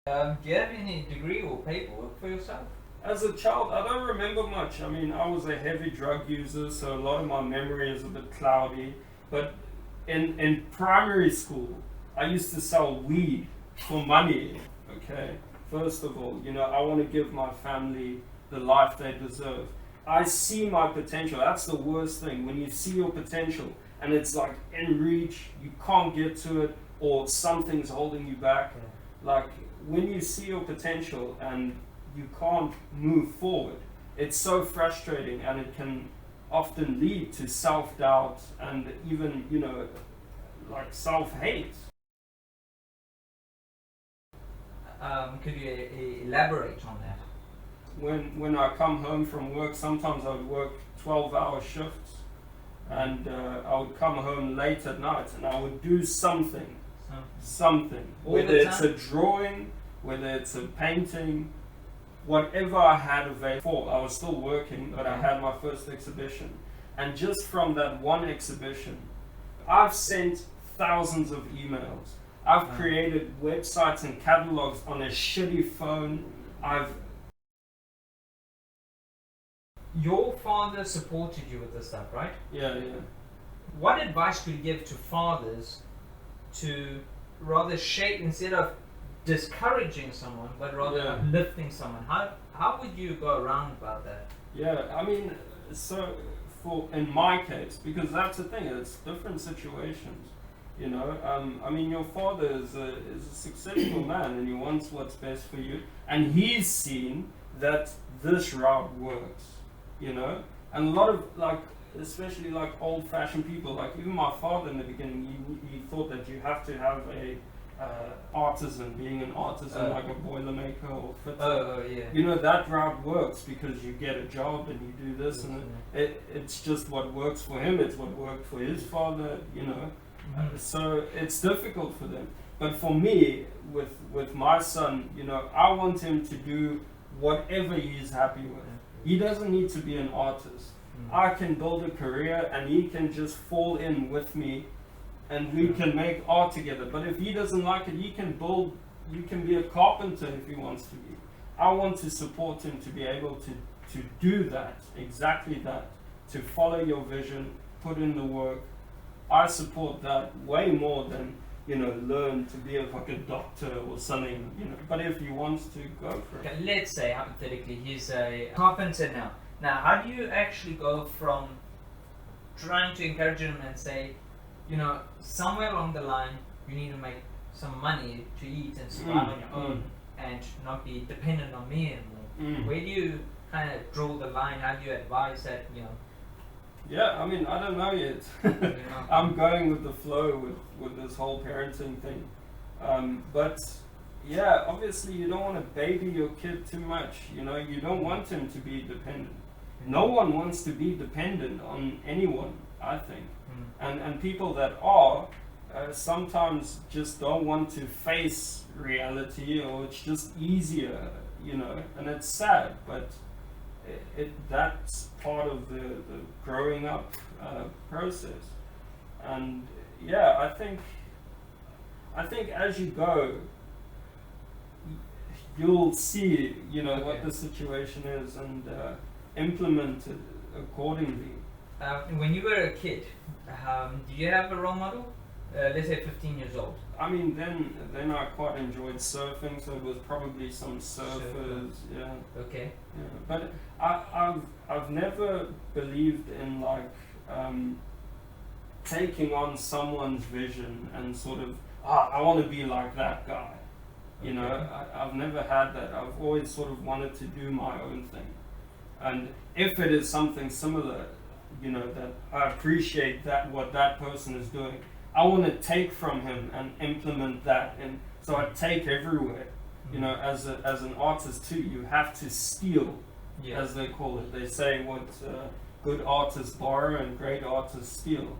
Do you have any degree or paperwork for yourself? As a child, I don't remember much. I mean, I was a heavy drug user, so a lot of my memory is a bit cloudy. But in primary school, I used to sell weed for money. Okay, first of all, I want to give my family the life they deserve. I see my potential. That's the worst thing, when you see your potential and it's like in reach, you can't get to it, or something's holding you back. Like, when you see your potential and you can't move forward, it's so frustrating, and it can often lead to self-doubt and even, like self-hate. Could you elaborate on that? When I come home from work, sometimes I would work 12-hour shifts, and I would come home late at night, and I would do something, whether it's a drawing, whether it's a painting, whatever I had available. I was still working, but I had my first exhibition, and just from that one exhibition, I've sent thousands of emails. I've created websites and catalogs on a shitty phone. Your father supported you with this stuff, right? Yeah. What advice could you give to fathers to rather shape, instead of discouraging someone, but rather uplifting someone? How would you go around about that? Yeah, I mean, so in my case, because that's the thing, it's different situations. I mean, your father is a successful man, and he wants what's best for you, and he's seen that this route works. And a lot of, like, especially like old-fashioned people, like even my father in the beginning, he thought that you have to have a artisan, being an artisan, like a boilermaker or fitter. That route works because you get a job and you do this, and it's just what works for him. It's what worked for his father. So it's difficult for them. But for me, with my son, I want him to do whatever he's happy with. He doesn't need to be an artist. I can build a career, and he can just fall in with me, and we can make art together. But if he doesn't like it, you can be a carpenter if he wants to be. I want to support him to be able to do that, exactly that, to follow your vision, put in the work. I support that way more than, learn to be like a doctor or something, But if he wants to, go for it. Okay, let's say, hypothetically, he's a carpenter now. Now, how do you actually go from trying to encourage him and say, somewhere along the line, you need to make some money to eat and survive on your own, and not be dependent on me anymore? Where do you kind of draw the line? How do you advise that, Yeah, I mean, I don't know yet. I'm going with the flow with this whole parenting thing. But yeah, obviously you don't want to baby your kid too much. You don't want him to be dependent. No one wants to be dependent on anyone, I think. And people that are sometimes just don't want to face reality, or it's just easier, and it's sad, but that's part of the growing up process. And yeah, I think as you go, you'll see, what the situation is, and implement it accordingly. When you were a kid, did you have a role model? Let's say 15 years old. I mean, then I quite enjoyed surfing, so it was probably some surfers. Yeah. Okay. Yeah. But I've never believed in taking on someone's vision and sort of I want to be like that guy. Okay. I've never had that. I've always sort of wanted to do my own thing, and if it is something similar, that I appreciate that what that person is doing, I want to take from him and implement that, and so I take everywhere. As an artist too, you have to steal, as they call it. They say what good artists borrow and great artists steal.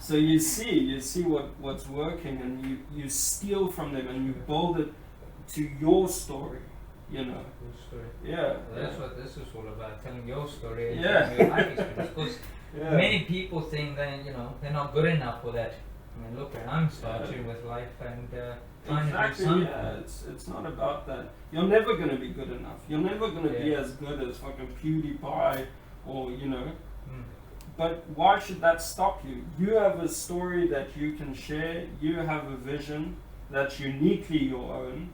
So you see what's working, and you steal from them, and you build it to your story. Your story. Yeah. Well, that's what this is all about, telling your story and Yeah. telling your life experience. Because many people think that they're not good enough for that I mean, look where I'm starting with life and trying Exactly, to do something. yeah. It's not about that. You're never gonna be good enough. You're never gonna be Yeah. as good as fucking PewDiePie or Mm. But why should that stop you? You have a story that you can share. You have a vision that's uniquely your own.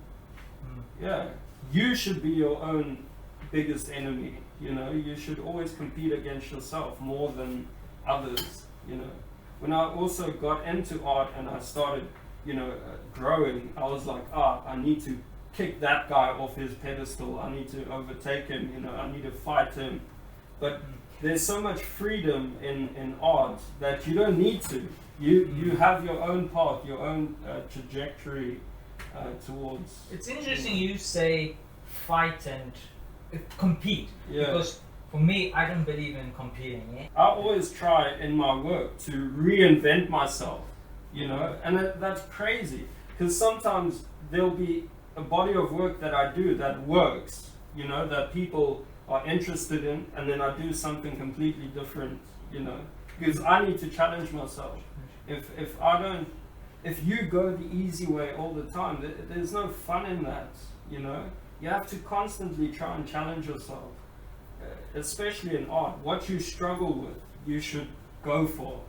Mm. Yeah, you should be your own biggest enemy. You should always compete against yourself more than others. When I also got into art and I started, growing, I was like, I need to kick that guy off his pedestal. I need to overtake him. I need to fight him. But there's so much freedom in art that you don't need to. You have your own path, your own trajectory towards. It's interesting you say fight and compete, Yeah. because for me, I don't believe in competing. Yeah? I always try in my work to reinvent myself, and that's crazy because sometimes there'll be a body of work that I do that works, that people are interested in, and then I do something completely different, because I need to challenge myself. If you go the easy way all the time, there's no fun in that, You have to constantly try and challenge yourself, especially in art. What you struggle with, you should go for,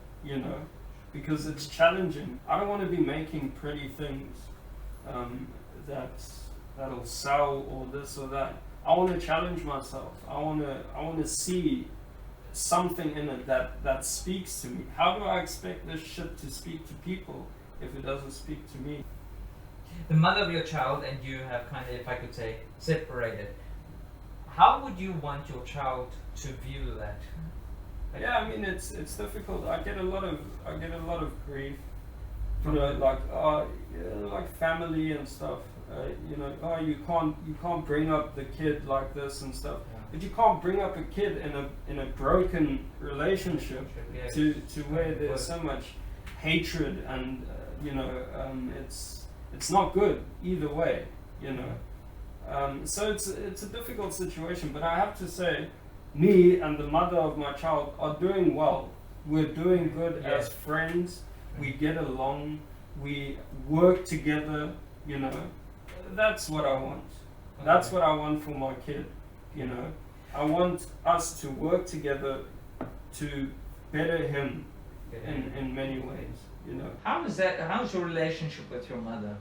because it's challenging. I don't want to be making pretty things that'll sell or this or that. I want to challenge myself. I want to see something in it that speaks to me. How do I expect this shit to speak to people if it doesn't speak to me? The mother of your child and you have kind of, if I could say, separated. How would you want your child to view that? Yeah, I mean it's difficult. I get a lot of grief, From like family and stuff. You can't bring up the kid like this and stuff. Yeah. But you can't bring up a kid in a broken relationship Yeah. to where there's so much hatred and it's not good either way. So it's a difficult situation. But I have to say, me and the mother of my child are doing well. We're doing good as friends. We get along. We work together. That's what I want. That's what I want for my kid. I want us to work together to better him in many ways. How's your relationship with your mother?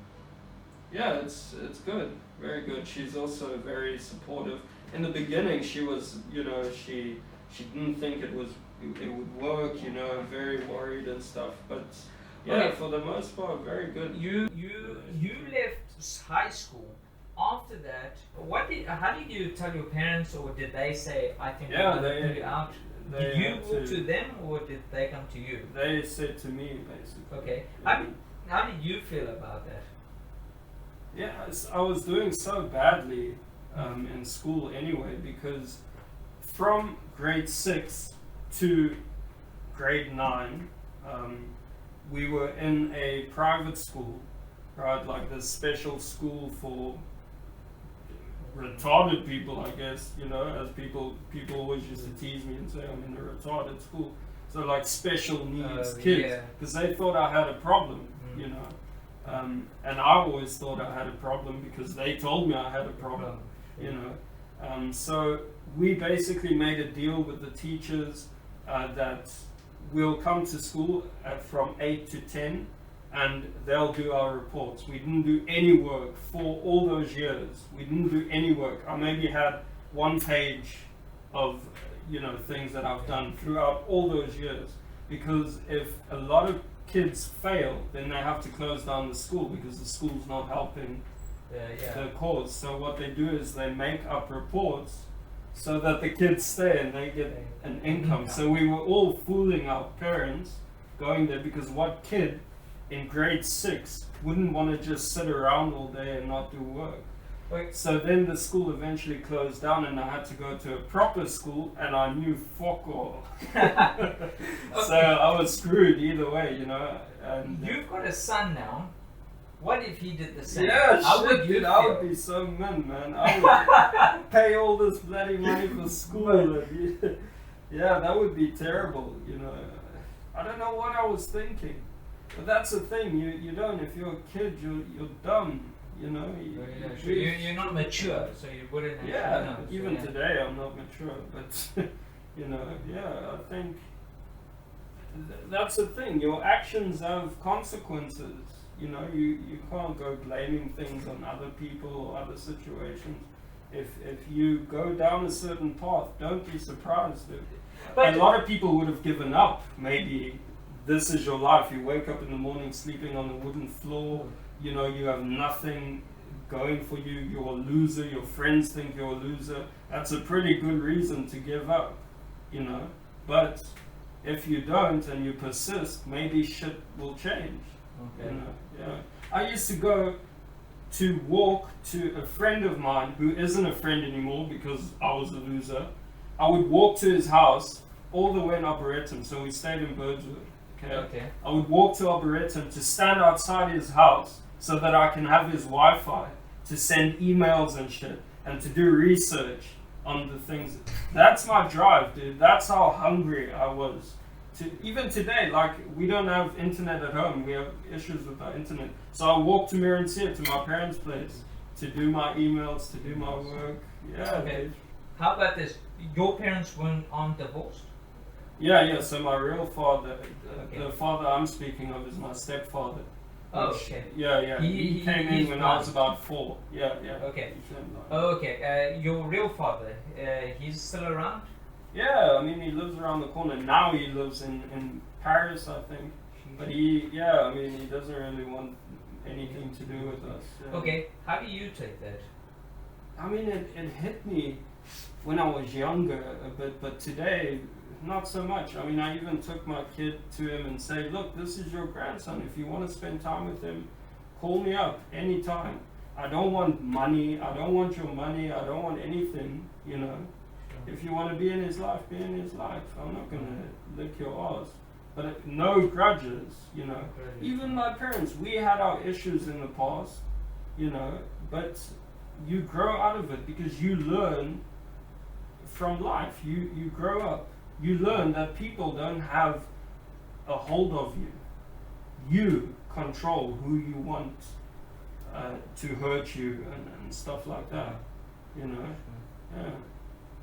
Yeah, it's good, very good. She's also very supportive. In the beginning, she was, she didn't think it would work, very worried and stuff. But yeah, Okay. for the most part, very good. You left high school. After that, how did you tell your parents, or did they say, I think Yeah, we're they- gonna put you out? They Did you had go to them, or did they come to you? They said to me basically. Okay. Yeah. How did you feel about that? Yeah, I was doing so badly in school anyway, because from grade 6 to grade 9, we were in a private school, right? Like this special school for retarded people, I guess, as people always used to tease me and say I'm in a retarded school. So like special needs kids, yeah. because they thought I had a problem, and I always thought I had a problem because they told me I had a problem, So we basically made a deal with the teachers that we'll come to school from 8 to 10 and they'll do our reports. We didn't do any work for all those years. We didn't do any work. I maybe had 1 page of things that I've done throughout all those years, because if a lot of kids fail, then they have to close down the school because the school's not helping the cause. So what they do is they make up reports so that the kids stay and they get an income. So we were all fooling our parents going there, because what kid in grade 6 wouldn't want to just sit around all day and not do work? Wait. So then the school eventually closed down and I had to go to a proper school, and I knew fuck all. So I was screwed either way, And You've got a son now. What if he did the same? yeah, How shit, would you dude, I feel? would be so mad, man. I would pay all this bloody money for school. Yeah, that would be terrible, I don't know what I was thinking. But that's the thing. You don't. If you're a kid, you're dumb. You know. You're not mature, so you wouldn't actually know. So Even today, I'm not mature, but you know, I think that's the thing. Your actions have consequences. You know, you can't go blaming things on other people or other situations. If you go down a certain path, don't be surprised. A lot of people would have given up. Maybe this is your life. You wake up in the morning sleeping on a wooden floor. You know, you have nothing going for you. You're a loser. Your friends think you're a loser. That's a pretty good reason to give up. You know, but if you don't and you persist, maybe shit will change. Okay. You know, I used to go to walk to a friend of mine who isn't a friend anymore because I was a loser. I would walk to his house all the way in Arboretum, so we stayed in Birdswood. Okay. I would walk to Arboretum to stand outside his house so that I can have his Wi-Fi to send emails and shit and to do research on the things. That's my drive, dude. That's how hungry I was. Even today, like, we don't have internet at home. We have issues with our internet. So I walk to Mirantia, to my parents' place, to do my emails, to do my work. Yeah. Okay. How about this? Your parents aren't divorced? Yeah. So my real father, Okay. the father I'm speaking of, is my stepfather. Oh, okay. Yeah. He came in when I was about 4. Yeah. Okay. He came like- Okay. Your real father, he's still around? Yeah, I mean, he lives around the corner. Now he lives in Paris, I think. But he doesn't really want anything to do with us. Yeah. Okay. How do you take that? I mean, it hit me when I was younger a bit, but today, not so much. I mean, I even took my kid to him and say, look, this is your grandson. If you want to spend time with him, call me up anytime. I don't want money. I don't want your money. I don't want anything, you know. If you want to be in his life, be in his life. I'm not going to lick your ass. But no grudges, you know. Even my parents, we had our issues in the past, you know, but you grow out of it because you learn from life. You grow up. You learn that people don't have a hold of you. You control who you want to hurt you and stuff like that, you know. Yeah.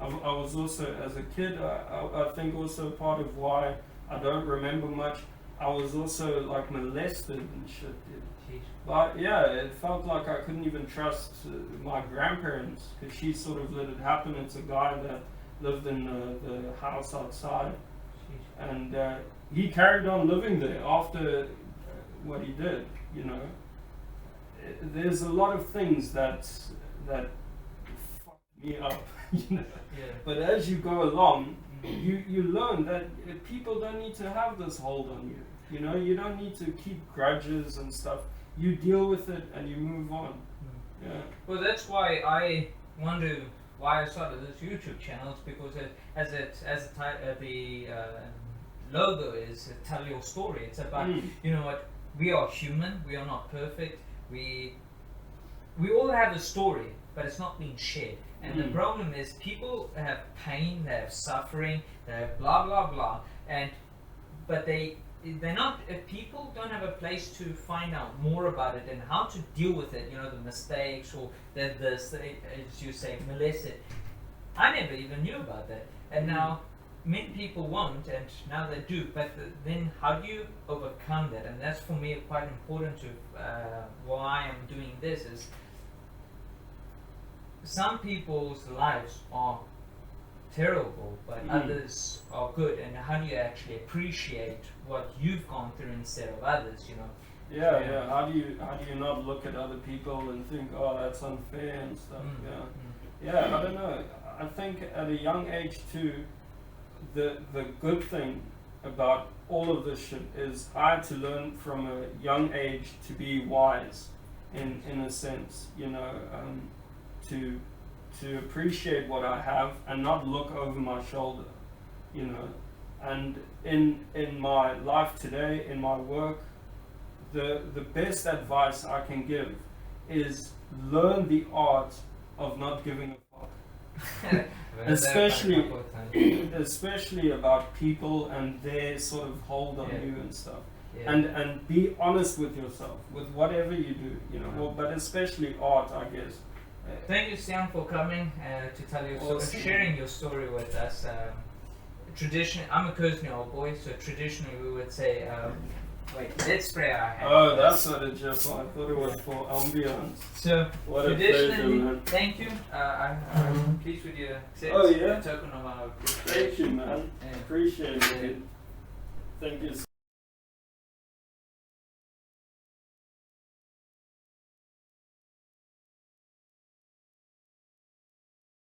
I was also, as a kid, I think also part of why I don't remember much, I was also like molested and shit, dude. But yeah, it felt like I couldn't even trust my grandparents because she sort of let it happen. It's a guy that lived in the house outside, and he carried on living there after what he did, you know. There's a lot of things that fucked me up. You know? Yeah. But as you go along, you learn that people don't need to have this hold on you. You know, you don't need to keep grudges and stuff. You deal with it and you move on. Yeah. Well, that's why I wonder why I started this YouTube channel. It's because the logo is tell your story. It's about you know what, we are human. We are not perfect. We all have a story, but it's not being shared. And the problem is people have pain, they have suffering, they have blah blah blah, but they're not. People don't have a place to find out more about it and how to deal with it. You know, the mistakes or as you say, molested. I never even knew about that, and now many people won't, and now they do. But then, how do you overcome that? And that's for me quite important to why I'm doing this is. Some people's lives are terrible, but others are good. And how do you actually appreciate what you've gone through instead of others? You know. Yeah. How do you not look at other people and think, oh, that's unfair and stuff? Yeah. I don't know. I think at a young age too, the good thing about all of this shit is I had to learn from a young age to be wise, in a sense. You know. To appreciate what I have and not look over my shoulder, you know. And in my life today, in my work, the best advice I can give is learn the art of not giving a fuck. especially about people and their sort of hold on you and stuff. Yeah. and be honest with yourself with whatever you do, you know. Yeah. Well, but especially art, I guess. Thank you, Stian, for coming to tell your story, Awesome. sharing your story with us. Traditionally, I'm a Kuznets boy, so traditionally we would say, wait, let's spray our hands. Oh, that's what it just was. I thought it was for ambiance. So, What a pleasure, traditionally, man. thank you. I'm pleased with your accept Oh, yeah? a token of our Thank appreciation. you, man. Yeah. Appreciate it. Thank you.